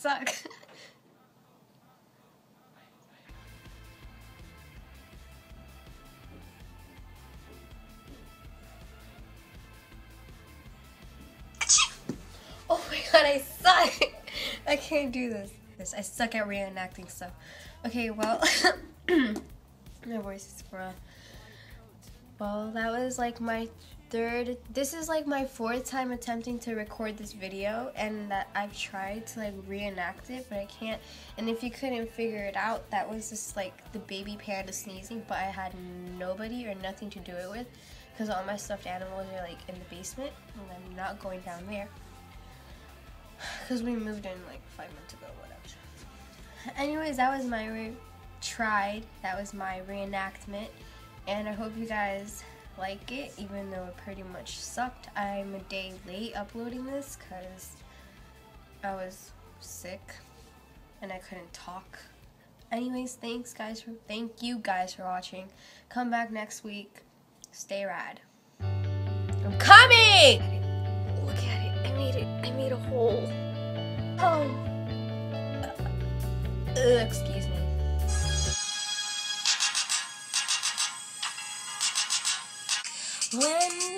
suck. Oh my god, I suck. I can't do this. I suck at reenacting stuff. Okay, well, my voice is rough. Well, that was like my this is like my 4th time attempting to record this video, and that I've tried to like reenact it, but I can't. And if you couldn't figure it out, that was just like the baby panda sneezing, but I had nobody or nothing to do it with, because all my stuffed animals are like in the basement, and I'm not going down there, because we moved in like 5 months ago, whatever. Anyways, that was my that was my reenactment, and I hope you guys like it, even though it pretty much sucked. I'm a day late uploading this because I was sick and I couldn't talk. Anyways, thank you guys for watching. Come back next week. Stay rad. I'm coming! Look at it. I made a hole. Excuse me. When